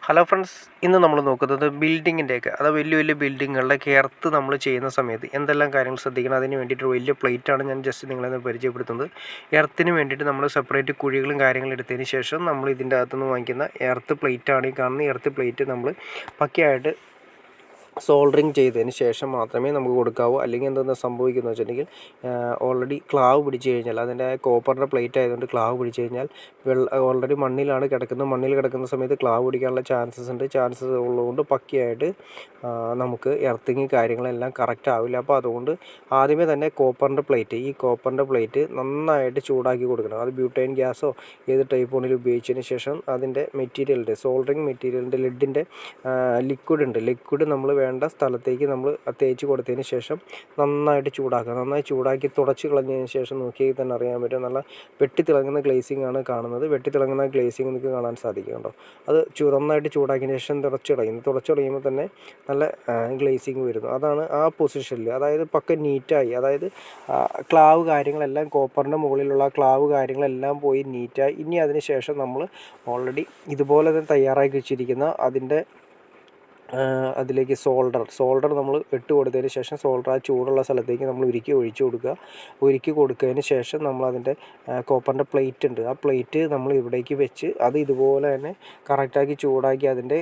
Hello friends, ഇന്ന് നമ്മൾ നോക്കുന്നത് ബിൽഡിങ്ങിൻ്റെയൊക്കെ അതായത് വലിയ വലിയ ബിൽഡിങ്ങുകളിലൊക്കെ എർത്ത് നമ്മൾ ചെയ്യുന്ന സമയത്ത് എന്തെല്ലാം കാര്യങ്ങൾ ശ്രദ്ധിക്കണം. അതിന് വേണ്ടിയിട്ട് വലിയ പ്ലേറ്റാണ് ഞാൻ ജസ്റ്റ് നിങ്ങളെ പരിചയപ്പെടുത്തുന്നത്. എർത്തിന് വേണ്ടിയിട്ട് നമ്മൾ സെപ്പറേറ്റ് കുഴികളും കാര്യങ്ങളും എടുത്തതിന് ശേഷം നമ്മൾ ഇതിൻ്റെ അകത്തുനിന്ന് വാങ്ങിക്കുന്ന എർത്ത് പ്ലേറ്റാണ് ഈ കാണുന്ന എർത്ത് പ്ലേറ്റ് നമ്മൾ പക്കയായിട്ട് സോൾഡറിങ് ചെയ്തതിന് ശേഷം മാത്രമേ നമുക്ക് കൊടുക്കാവൂ. അല്ലെങ്കിൽ എന്തെന്ന് സംഭവിക്കുന്നത് വെച്ചിട്ടുണ്ടെങ്കിൽ ഓൾറെഡി ക്ലാവ് പിടിച്ച് കഴിഞ്ഞാൽ അതിൻ്റെ കോപ്പറിൻ്റെ പ്ലേറ്റ് ആയതുകൊണ്ട് ക്ലാവ് പിടിച്ച് കഴിഞ്ഞാൽ ഓൾറെഡി മണ്ണിലാണ് കിടക്കുന്നത്. മണ്ണിൽ കിടക്കുന്ന സമയത്ത് ക്ലാവ് പിടിക്കാനുള്ള ചാൻസസ് ഉള്ളതുകൊണ്ട് പക്കയായിട്ട് നമുക്ക് എർത്തിങ് കാര്യങ്ങളെല്ലാം കറക്റ്റ് ആവില്ല. അപ്പോൾ അതുകൊണ്ട് ആദ്യമേ തന്നെ ഈ കോപ്പറിൻ്റെ പ്ലേറ്റ് നന്നായിട്ട് ചൂടാക്കി കൊടുക്കണം. അത് ബ്യൂട്ടൈൻ ഗ്യാസോ ഏത് ടൈപ്പ് വേണമെങ്കിലും ഉപയോഗിച്ചതിന് ശേഷം അതിൻ്റെ മെറ്റീരിയലിൻ്റെ സോൾഡറിങ് മെറ്റീരിയലിൻ്റെ ലെഡിൻ്റെ ലിക്വിഡ് നമ്മൾ വേണ്ട സ്ഥലത്തേക്ക് നമ്മൾ തേച്ച് കൊടുത്തതിന് ശേഷം നന്നായിട്ട് ചൂടാക്കുക. നന്നായി ചൂടാക്കി തുടച്ച് കളഞ്ഞതിന് ശേഷം നോക്കിയാൽ തന്നെ അറിയാൻ പറ്റും, നല്ല വെട്ടിത്തിളങ്ങുന്ന ഗ്ലേസിംഗ് ആണ് കാണുന്നത്. വെട്ടിത്തിളങ്ങുന്ന ഗ്ലേസിംഗ് നിങ്ങൾക്ക് കാണാൻ സാധിക്കും. കേട്ടോ, അത് നന്നായിട്ട് ചൂടാക്കിയതിന് ശേഷം തുടച്ച് കളയുമ്പോൾ തന്നെ നല്ല ഗ്ലേസിംഗ് വരുന്നു. അതാണ് ആ പൊസിഷനിൽ, അതായത് പക്ക നീറ്റായി, അതായത് ക്ലാവ് കാര്യങ്ങളെല്ലാം കോപ്പറിൻ്റെ മുകളിലുള്ള ക്ലാവ് കാര്യങ്ങളെല്ലാം പോയി നീറ്റായി. ഇനി അതിന് ശേഷം നമ്മൾ ഓൾറെഡി ഇതുപോലെ തന്നെ തയ്യാറാക്കി വെച്ചിരിക്കുന്ന അതിലേക്ക് സോൾഡർ നമ്മൾ ഇട്ട് കൊടുത്തതിന് ശേഷം ആ ചൂടുള്ള സ്ഥലത്തേക്ക് നമ്മൾ ഉരുക്കി കൊടുത്തതിന് ശേഷം നമ്മൾ അതിൻ്റെ കോപ്പറിൻ്റെ പ്ലേറ്റ് ഉണ്ട്, ആ പ്ലേറ്റ് നമ്മൾ ഇവിടേക്ക് വെച്ച് അത് ഇതുപോലെ തന്നെ കറക്റ്റാക്കി ചൂടാക്കി അതിൻ്റെ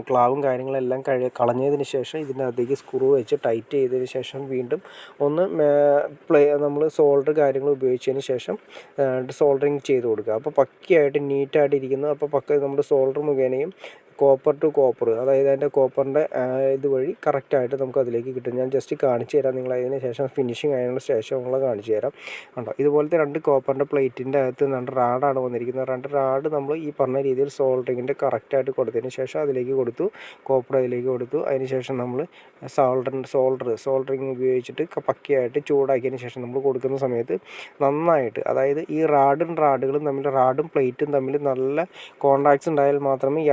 ക്ലാവും കാര്യങ്ങളെല്ലാം കളഞ്ഞതിന് ശേഷം ഇതിൻ്റെ അകത്തേക്ക് സ്ക്രൂ വെച്ച് ടൈറ്റ് ചെയ്തതിന് ശേഷം വീണ്ടും ഒന്ന് നമ്മൾ സോൾഡർ കാര്യങ്ങൾ ഉപയോഗിച്ചതിന് ശേഷം സോൾഡറിങ് ചെയ്ത് കൊടുക്കുക. അപ്പോൾ പക്കയായിട്ട് നീറ്റായിട്ട് ഇരിക്കുന്നു. അപ്പോൾ നമ്മുടെ സോൾഡർ മുഖേനയും കോപ്പർ ടു കോപ്പർ, അതായത് അതിൻ്റെ കോപ്പറിൻ്റെ ഇതുവഴി കറക്റ്റായിട്ട് നമുക്ക് അതിലേക്ക് കിട്ടും. ഞാൻ ജസ്റ്റ് കാണിച്ചു തരാം നിങ്ങൾ. അതിന് ശേഷം ഫിനിഷിങ് ആയതിനു ശേഷം നിങ്ങൾ കാണിച്ചു തരാം. കണ്ടോ, ഇതുപോലത്തെ 2 കോപ്പറിൻ്റെ പ്ലേറ്റിൻ്റെ അകത്ത് 2 റാഡാണ് വന്നിരിക്കുന്നത്. 2 റാഡ് നമ്മൾ ഈ പറഞ്ഞ രീതിയിൽ സോൾഡറിങ്ങിൻ്റെ കറക്റ്റായിട്ട് കൊടുത്തതിന് ശേഷം അതിലേക്ക് കൊടുത്തു, കോപ്പർ അതിലേക്ക് കൊടുത്തു. അതിന് ശേഷം നമ്മൾ സോൾഡറിങ് ഉപയോഗിച്ചിട്ട് പക്കയായിട്ട് ചൂടാക്കിയതിന് ശേഷം നമ്മൾ കൊടുക്കുന്ന സമയത്ത് നന്നായിട്ട്, അതായത് ഈ റാഡും പ്ലേറ്റും തമ്മിൽ നല്ല കോണ്ടാക്ട്സ് ഉണ്ടായാൽ മാത്രമേ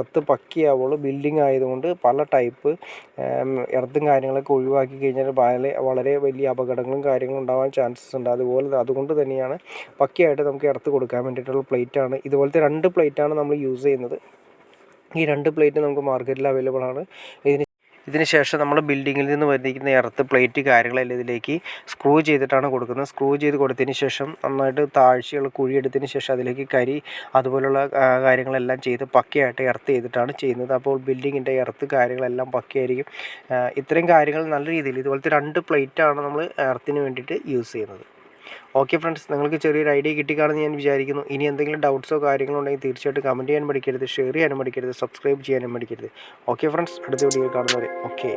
എർത്ത് പക്കയാവുള്ളൂ. ബിൽഡിംഗ് ആയതുകൊണ്ട് പല ടൈപ്പ് എർത്തും കാര്യങ്ങളൊക്കെ ഒഴിവാക്കി കഴിഞ്ഞാൽ വളരെ വലിയ അപകടങ്ങളും കാര്യങ്ങളും ഉണ്ടാകാൻ ചാൻസസ് ഉണ്ട്. അതുകൊണ്ട് തന്നെയാണ് പക്കയായിട്ട് നമുക്ക് എർത്ത് കൊടുക്കാൻ വേണ്ടിയിട്ടുള്ള പ്ലേറ്റാണ്. ഇതുപോലത്തെ 2 പ്ലേറ്റാണ് നമ്മൾ യൂസ് ചെയ്യുന്നത്. ഈ 2 പ്ലേറ്റ് നമുക്ക് മാർക്കറ്റിൽ അവൈലബിൾ ആണ്. ഇതിന് ശേഷം നമ്മൾ ബിൽഡിങ്ങിൽ നിന്ന് വന്നിരിക്കുന്ന എർത്ത് പ്ലേറ്റ് കാര്യങ്ങളെല്ലാം ഇതിലേക്ക് സ്ക്രൂ ചെയ്തിട്ടാണ് കൊടുക്കുന്നത്. സ്ക്രൂ ചെയ്ത് കൊടുത്തതിന് ശേഷം നന്നായിട്ട് താഴ്ചയുള്ള കുഴിയെടുത്തതിന് ശേഷം അതിലേക്ക് കരി അതുപോലുള്ള കാര്യങ്ങളെല്ലാം ചെയ്ത് പക്കയായിട്ട് എർത്ത് ചെയ്തിട്ടാണ് ചെയ്യുന്നത്. അപ്പോൾ ബിൽഡിങ്ങിൻ്റെ എർത്ത് കാര്യങ്ങളെല്ലാം പക്കയായിരിക്കും. ഇത്രയും കാര്യങ്ങൾ നല്ല രീതിയിൽ ഇതുപോലത്തെ 2 പ്ലേറ്റാണ് നമ്മൾ എർത്തിന് വേണ്ടിയിട്ട് യൂസ് ചെയ്യുന്നത്. ഓക്കെ ഫ്രണ്ട്സ്, നിങ്ങൾക്ക് ചെറിയൊരു ഐഡിയ കിട്ടിക്കാണെന്ന് ഞാൻ വിചാരിക്കുന്നു. ഇനി എന്തെങ്കിലും ഡൗട്ട്സോ കാര്യങ്ങളോ ഉണ്ടെങ്കിൽ തീർച്ചയായിട്ടും കമൻറ്റ് ചെയ്യാൻ മടിക്കരുത്, ഷെയർ ചെയ്യാനും മടിക്കരുത്, സബ്സ്ക്രൈബ് ചെയ്യാനും മടിക്കരുത്. ഓക്കെ ഫ്രണ്ട്സ്, അടുത്ത വീഡിയോ കാണുന്നവരെ ഓക്കെ.